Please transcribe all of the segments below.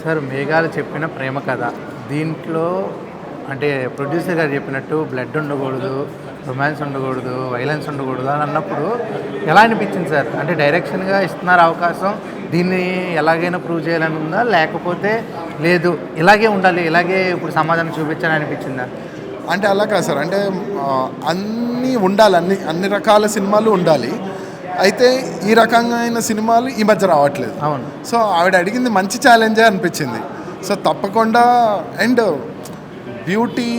Sir 'మేఘాలు చెప్పిన ప్రేమ కథ' దీంట్లో అంటే ప్రొడ్యూసర్ గారు చెప్పినట్టు బ్లడ్ ఉండకూడదు, రొమాన్స్ ఉండకూడదు, వైలెన్స్ ఉండకూడదు అని అన్నప్పుడు ఎలా అనిపించింది సార్? అంటే డైరెక్షన్‌గా ఇస్తున్నారు అవకాశం, దీన్ని ఎలాగైనా ప్రూవ్ చేయాలని ఉందా? లేకపోతే లేదు ఇలాగే ఉండాలి, ఇలాగే ఇప్పుడు సమాజాన్ని చూపించాలని అనిపించిందా? అంటే అలా కాదు సార్. అంటే అన్నీ ఉండాలి, అన్ని రకాల సినిమాలు ఉండాలి. అయితే ఈ రకమైన సినిమాలు ఈ మధ్య రావట్లేదు. అవును. సో ఆవిడ అడిగింది మంచి ఛాలెంజే అనిపించింది. సో తప్పకుండా. అండ్ బ్యూటీ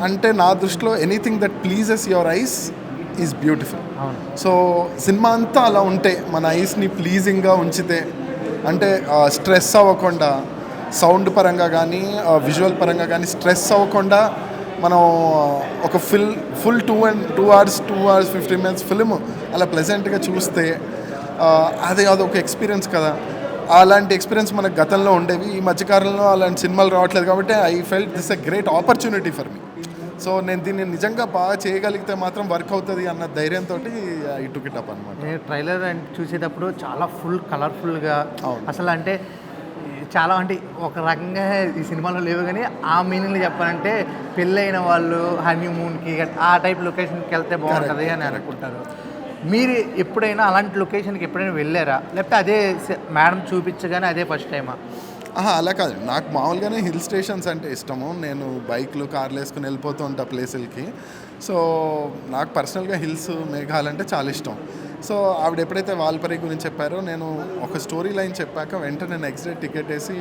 అంటే నా దృష్టిలో anything that pleases your eyes is beautiful. అవును. సో సినిమా అంతా అలా ఉంటే, మన ఐస్ని ప్లీజింగ్గా ఉంచితే, అంటే స్ట్రెస్ అవ్వకుండా, సౌండ్ పరంగా కానీ విజువల్ పరంగా కానీ స్ట్రెస్ అవ్వకుండా మనం ఒక ఫుల్ 2 hours 15 minutes ఫిల్మ్ అలా ప్లెజెంట్గా చూస్తే అదొక ఎక్స్పీరియన్స్ కదా. అలాంటి ఎక్స్పీరియన్స్ మనకు గతంలో ఉండేవి. ఈ మధ్యకాలంలో అలాంటి సినిమాలు రావట్లేదు కాబట్టి I felt this a great opportunity for me. So నేను దీన్ని నిజంగా బాగా చేయగలిగితే మాత్రం వర్క్ అవుతుంది అన్న ధైర్యంతో ఐ టుక్ ఇట్ అప్ అనమాట. నేను ట్రైలర్ చూసేటప్పుడు చాలా కలర్ఫుల్గా అసలు అంటే చాలా అంటే ఒక రకంగా ఈ సినిమాలో లేవు, కానీ ఆ మీనింగ్లో చెప్పాలంటే పెళ్ళైన వాళ్ళు హనీమూన్కి ఆ టైప్ లొకేషన్కి వెళ్తే బాగుంటుంది అని అనుకుంటారు. మీరు ఎప్పుడైనా అలాంటి లొకేషన్కి ఎప్పుడైనా వెళ్ళారా, లేకపోతే అదే మేడం చూపించగానే అదే ఫస్ట్ టైమా? అలా కాదు, నాకు మామూలుగానే హిల్ స్టేషన్స్ అంటే ఇష్టము. నేను బైక్లు కార్లు వేసుకుని వెళ్ళిపోతూ ఉంటా ప్లేసులకి. సో నాకు పర్సనల్గా హిల్స్, మేఘాలు అంటే చాలా ఇష్టం. సో ఆవిడ ఎప్పుడైతే వాల్పరి గురించి చెప్పారో, నేను ఒక స్టోరీ లైన్ చెప్పాక వెంటనే నెక్స్ట్ డే టికెట్ వేసి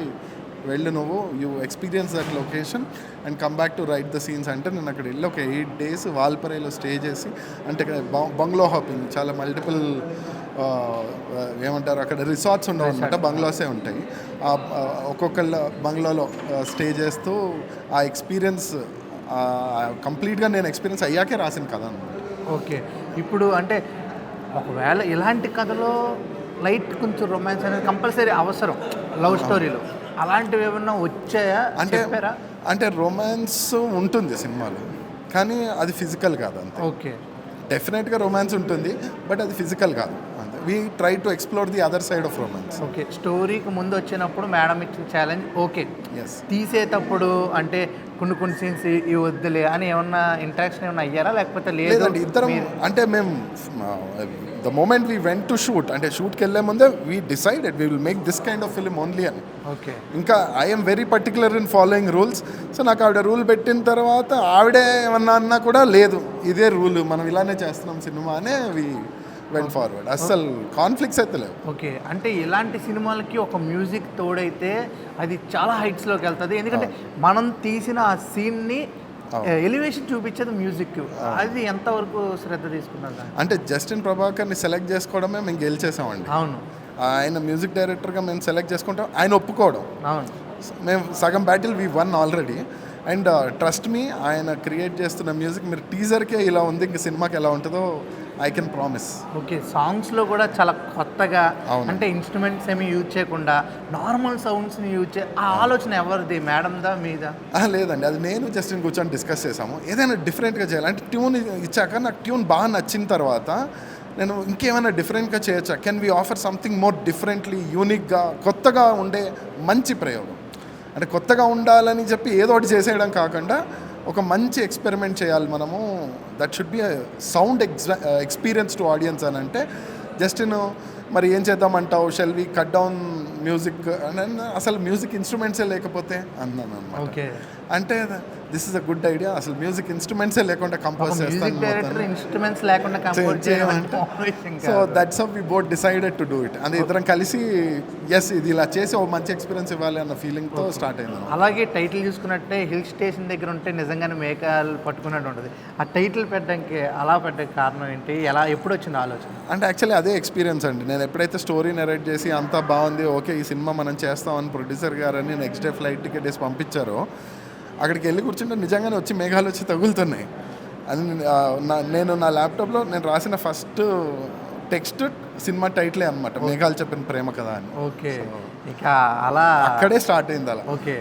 వెళ్ళు, నువ్వు you experience that location and come back to right the scenes అంటే నేను అక్కడ వెళ్ళి ఒక 8 days వాల్పరైలో స్టే చేసి, అంటే బంగ్లో హాపింగ్, చాలా మల్టిపుల్ ఏమంటారు అక్కడ రిసార్ట్స్ ఉండవు అనమాట, బంగ్లాసే ఉంటాయి. ఒక్కొక్కళ్ళ బంగ్లాలో స్టే చేస్తూ ఆ ఎక్స్పీరియన్స్ కంప్లీట్గా నేను ఎక్స్పీరియన్స్ అయ్యాకే రాసిన కథ అనమాట. ఓకే. ఇప్పుడు అంటే ఒకవేళ ఇలాంటి కథలో లైట్ కొంచెం రొమాన్స్ అనేది కంపల్సరీ అవసరం లవ్ స్టోరీలో, అలాంటివి ఏమన్నా వచ్చాయా? అంటే రొమాన్స్ ఉంటుంది సినిమాలో, కానీ అది ఫిజికల్ కాదు అంతే. ఓకే. డెఫినెట్గా రొమాన్స్ ఉంటుంది, బట్ అది ఫిజికల్ కాదు అంతే. We try to explore the other side of romance. Okay. స్టోరీకి ముందు వచ్చినప్పుడు మేడం ఇచ్చిన ఛాలెంజ్ ఓకే, ఎస్. తీసేటప్పుడు అంటే కొన్ని సీన్స్ ఇవి వద్దులే అని ఏమన్నా ఇంటరాక్షన్ ఏమన్నా అయ్యారా, లేకపోతే లేదండి ఇద్దరం అంటే మేము the moment we went to shoot, అంటే షూట్కి వెళ్ళే ముందే we decided we will make this kind of film only అని. ఓకే. ఇంకా I'm very particular in following rules. So నాకు ఆవిడ రూల్ పెట్టిన తర్వాత ఆవిడే ఏమన్నా అన్నా కూడా లేదు, ఇదే రూల్, మనం ఇలానే చేస్తున్నాం సినిమా అనే వి వెంట్ ఫార్వర్డ్. అస్సలు కాన్ఫ్లిక్ట్స్ అయితే లేవు. ఓకే. అంటే ఇలాంటి సినిమాలకి ఒక మ్యూజిక్ తోడైతే అది చాలా హైట్స్లోకి వెళ్తుంది, ఎందుకంటే మనం తీసిన ఆ సీన్ని ఎలివేషన్ చూపించేది మ్యూజిక్. అది ఎంతవరకు శ్రద్ధ తీసుకున్నారు? అంటే జస్టిన్ ప్రభాకర్ని సెలెక్ట్ చేసుకోవడమే మేము గెలిచేసామండి. అవును. ఆయన మ్యూజిక్ డైరెక్టర్గా మేము సెలెక్ట్ చేసుకుంటాం, ఆయన ఒప్పుకోవడం. అవును. మేము సగం battle we one already. And trust me, ఆయన క్రియేట్ చేస్తున్న మ్యూజిక్ మీరు టీజర్కే ఇలా ఉంది, ఇంక సినిమాకి ఎలా ఉంటుందో ఐ కెన్ ప్రామిస్. ఓకే. సాంగ్స్లో కూడా చాలా కొత్తగా, అంటే ఇన్స్ట్రుమెంట్స్ ఏమి యూజ్ చేయకుండా నార్మల్ సౌండ్స్ని యూజ్ ఆ ఆలోచన ఎవరిది, మేడందా మీదా? లేదండి, అది నేను జస్టిన్ కూర్చొని డిస్కస్ చేసాము. ఏదైనా డిఫరెంట్గా చేయాలి అంటే ట్యూన్ ఇచ్చాక నాకు ట్యూన్ బాగా నచ్చిన తర్వాత నేను ఇంకేమైనా డిఫరెంట్గా చేయొచ్చా, can we offer something more differently, యూనిక్గా, కొత్తగా ఉండే మంచి ప్రయోగం. అంటే కొత్తగా ఉండాలని చెప్పి ఏదో ఒకటి చేసేయడం కాకుండా ఒక మంచి ఎక్స్పెరిమెంట్ చేయాలి మనము. That should be sound experience to audience అని అంటే జస్ట్ మరి ఏం చేద్దామంటావు, shall we cut down music అని, అసలు మ్యూజిక్ ఇన్స్ట్రుమెంట్సే లేకపోతే అన్నాను అనమాట. ఓకే. అంటే this is a good idea, అసలు మ్యూజిక్ ఇన్స్ట్రుమెంట్సే లేకుండా కంపోజ్ చేస్తాను. So that's how we both decided to do it. అది ఇద్దరం కలిసి ఎస్ ఇది ఇలా చేసి ఒక మంచి ఎక్స్పీరియన్స్ ఇవ్వాలి అన్న ఫీలింగ్తో స్టార్ట్ అయింది. అలాగే టైటిల్ చూసుకున్నట్టే హిల్ స్టేషన్ దగ్గర ఉంటే నిజంగానే మేఘాలు పట్టుకున్నట్టు ఉంటుంది. ఆ టైటిల్ పెట్టడానికి అలా పెట్టడానికి కారణం ఏంటి, ఎప్పుడు వచ్చింది ఆలోచన? అంటే యాక్చువల్లీ అదే ఎక్స్పీరియన్స్ అండి. నేను ఎప్పుడైతే స్టోరీ నెరేట్ చేసి అంతా బాగుంది, ఓకే ఈ సినిమా మనం చేస్తామని ప్రొడ్యూసర్ గారని నెక్స్ట్ డే ఫ్లైట్ టికెట్ వేసి పంపించారో, అక్కడికి వెళ్ళి కూర్చుంటే నిజంగానే వచ్చి మేఘాలు వచ్చి తగులుతున్నాయి. అది నేను నా ల్యాప్టాప్లో నేను రాసిన ఫస్ట్ టెక్స్ట్ సినిమా టైటిలే అనమాట, మేఘాలు చెప్పిన ప్రేమ కదా అని. ఓకే. ఇక అలా అక్కడే స్టార్ట్ అయింది అలా. ఓకే.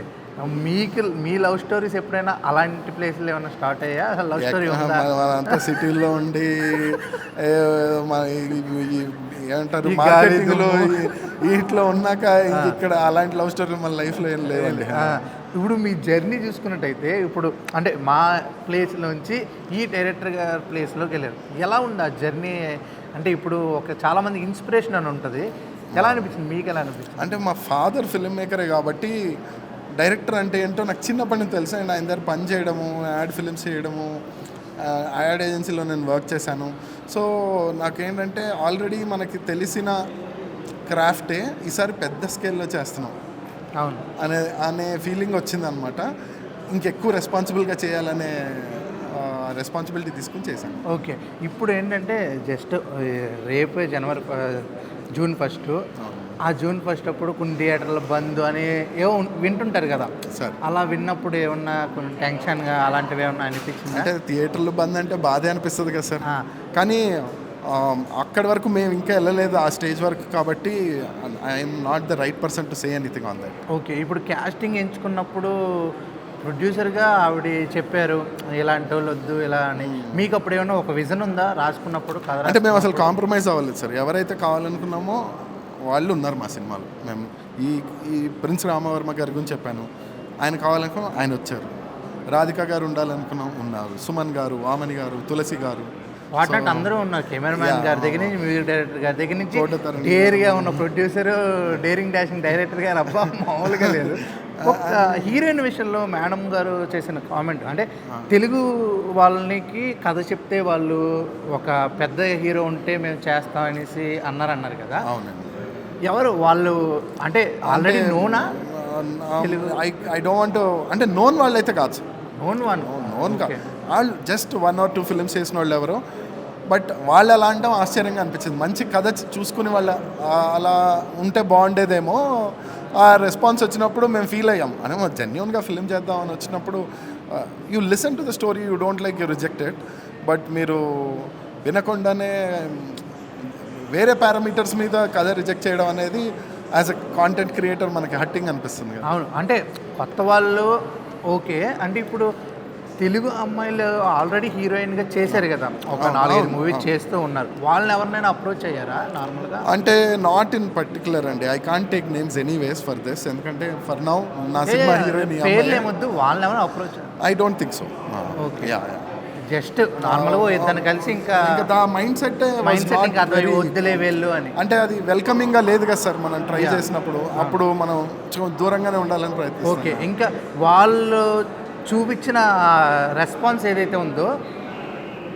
మీ లవ్ స్టోరీస్ ఎప్పుడైనా అలాంటి ప్లేస్లో ఏమైనా స్టార్ట్ అయ్యా? అసలు లవ్ స్టోరీ మనంతా సిటీలో ఉండి ఏమంటారు మార్కెటింగ్లో వీటిలో ఉన్నాక ఇంక ఇక్కడ అలాంటి లవ్ స్టోరీ మన లైఫ్లో ఏం లేవండి. ఇప్పుడు మీ జర్నీ చూసుకున్నట్టయితే ఇప్పుడు అంటే మా ప్లేస్లోంచి ఈ డైరెక్టర్ గారి ప్లేస్లోకి వెళ్ళారు. ఎలా ఉంది ఆ జర్నీ? అంటే ఇప్పుడు చాలామంది ఇన్స్పిరేషన్ అని ఉంటుంది. ఎలా అనిపించింది మీకు? ఎలా అనిపించింది? అంటే మా ఫాదర్ ఫిల్మ్ మేకరే కాబట్టి డైరెక్టర్ అంటే ఏంటో నాకు చిన్నప్పటి నుంచి తెలుసు. అండ్ ఆయన దగ్గర పని చేయడము, యాడ్ ఫిల్మ్స్ చేయడము, యాడ్ ఏజెన్సీలో నేను వర్క్ చేశాను. సో నాకేంటంటే ఆల్రెడీ మనకి తెలిసిన క్రాఫ్టే ఈసారి పెద్ద స్కేల్లో చేస్తున్నాం అవును అనే ఫీలింగ్ వచ్చిందనమాట. ఇంకెక్కువ రెస్పాన్సిబుల్గా చేయాలనే రెస్పాన్సిబిలిటీ తీసుకుని చేశాను. ఓకే. ఇప్పుడు ఏంటంటే జస్ట్ రేపే జూన్ 1 ఆ జూన్ 1 అప్పుడు కొన్ని థియేటర్లు బంద్ అని ఏవో వింటుంటారు కదా సార్. అలా విన్నప్పుడు ఏమన్నా కొంచెం టెన్షన్గా అలాంటివి ఏమన్నా అనిపించింది? అంటే థియేటర్లు బంద్ అంటే బాధే అనిపిస్తుంది కదా సార్. కానీ అక్కడి వరకు మేము ఇంకా వెళ్ళలేదు ఆ స్టేజ్ వరకు కాబట్టి I'm not the right person to say anything on that. Okay. ఇప్పుడు క్యాస్టింగ్ ఎంచుకున్నప్పుడు ప్రొడ్యూసర్గా ఆవిడ చెప్పారు ఇలాంటి వాళ్ళు వద్దు ఇలా అని. మీకు అప్పుడు ఏమన్నా ఒక విజన్ ఉందా రాసుకున్నప్పుడు? కథ అంటే మేము అసలు కాంప్రమైజ్ అవ్వలేదు సార్. ఎవరైతే కావాలనుకున్నామో వాళ్ళు ఉన్నారు మా సినిమాలో. మేము ఈ ప్రిన్స్ రామవర్మ గారి గురించి చెప్పాను, ఆయన కావాలనుకున్నాం, ఆయన వచ్చారు. రాధిక గారు ఉండాలనుకున్నాం, ఉన్నారు. సుమన్ గారు, వామని గారు, తులసి గారు, వాటంటే అందరూ ఉన్నారు. కెమెరామ్యాన్ గారి దగ్గర నుంచి, మ్యూజిక్ డైరెక్టర్ గారి దగ్గర నుంచి, డేర్గా ఉన్న ప్రొడ్యూసర్, డేరింగ్ డాషింగ్ డైరెక్టర్ గారు, అబ్బా మామూలుగా లేదు. ఒక హీరోయిన్ విషయంలో మేడం గారు చేసిన కామెంట్ అంటే తెలుగు వాళ్ళకి కథ చెప్తే వాళ్ళు ఒక పెద్ద హీరో ఉంటే మేము చేస్తాం అనేసి అన్నారు కదా. అవునండి. ఎవరు వాళ్ళు? అంటే ఆల్రెడీ నోనా? ఐ డోంట్ వాంట్ అంటే నోన్ వాళ్ళు అయితే కాదు సార్. నోన్ కాదు, వాళ్ళు జస్ట్ 1 or 2 ఫిల్మ్స్ చేసిన వాళ్ళు ఎవరో. బట్ వాళ్ళు అలా అంటాం ఆశ్చర్యంగా అనిపించింది. మంచి కథ చూసుకుని వాళ్ళ అలా ఉంటే బాగుండేదేమో. ఆ రెస్పాన్స్ వచ్చినప్పుడు మేము ఫీల్ అయ్యాం. అని జెన్యూన్గా ఫిల్మ్ చేద్దామని వచ్చినప్పుడు you listen to the story, you don't like, you rejected. But మీరు వినకుండానే వేరే పారామీటర్స్ మీద కథ రిజెక్ట్ చేయడం అనేది యాజ్ అ కాంటెంట్ క్రియేటర్ మనకి హట్టింగ్ అనిపిస్తుంది కదా. అవును. అంటే కొత్త వాళ్ళు ఓకే. అంటే ఇప్పుడు తెలుగు అమ్మాయిలు ఆల్రెడీ హీరోయిన్గా చేశారు కదా, ఒక 4-5 మూవీస్ చేస్తూ ఉన్నారు. వాళ్ళని ఎవరినైనా అప్రోచ్ అయ్యారా నార్మల్గా? అంటే నాట్ ఇన్ పర్టికులర్ అండి. I can't take names anyways for this. ఎందుకంటే ఫర్ నౌ నా సినిమా హీరోయిన్ పేర్లు ఏమొద్దు, వాళ్ళని ఎవరైనా approach? I don't think so. Okay. Just నార్మల్గా ఇద్దరు కలిసి ఇంకా మైండ్ సెట్ ఇంకా వద్దులే వెళ్ళు అని. అంటే అది వెల్కమింగ్గా లేదు కదా సార్. మనం ట్రై చేసినప్పుడు అప్పుడు మనం దూరంగానే ఉండాలని ప్రయత్నం. ఓకే. ఇంకా వాళ్ళు చూపించిన రెస్పాన్స్ ఏదైతే ఉందో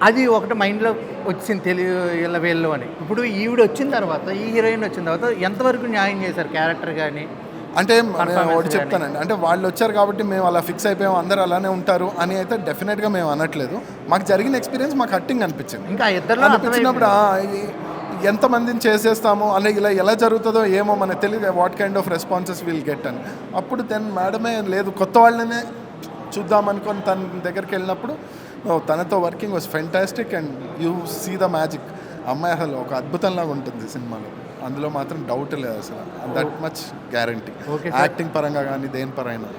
అది ఒకటి మైండ్లో వచ్చింది తెలుగు వీళ్ళు అని. ఇప్పుడు ఈవిడ వచ్చిన తర్వాత, ఈ హీరోయిన్ వచ్చిన తర్వాత ఎంతవరకు న్యాయం చేశారు క్యారెక్టర్ కానీ? అంటే ఒకటి చెప్తానండి, అంటే వాళ్ళు వచ్చారు కాబట్టి మేము అలా ఫిక్స్ అయిపోయాము అందరూ అలానే ఉంటారు అని అయితే డెఫినెట్గా మేము అనట్లేదు. మాకు జరిగిన ఎక్స్పీరియన్స్ మాకు హట్టింగ్ అనిపించింది. ఇంకా ఇద్దరు అనిపించినప్పుడు ఎంతమందిని చేసేస్తామో అలా ఇలా ఎలా జరుగుతుందో ఏమో మనకు తెలియదు, what kind of responses will get అని. అప్పుడు దెన్ మేడమే లేదు, కొత్త వాళ్ళనే చూద్దాం అనుకొని తన దగ్గరికి వెళ్ళినప్పుడు తనతో working was fantastic. And you see the magic. అమ్మాయి అసలు ఒక అద్భుతంలాగా ఉంటుంది సినిమాలో, అందులో మాత్రం డౌట్ లేదు అసలు. That much guarantee. యాక్టింగ్ పరంగా కానీ దేని పరంగా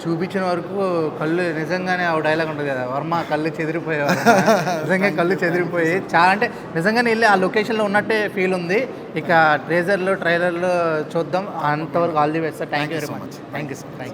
చూపించిన వరకు కళ్ళు నిజంగానే ఆ డైలాగ్ ఉంటుంది కదా, వర్మ కళ్ళు చెదిరిపోయేవారు. నిజంగా కళ్ళు చెదిరిపోయి చాలా అంటే నిజంగానే వెళ్ళి ఆ లొకేషన్లో ఉన్నట్టే ఫీల్ ఉంది. ఇక ట్రైలర్లో చూద్దాం. అంతవరకు all the best sir. Thank you very much. Thank you sir.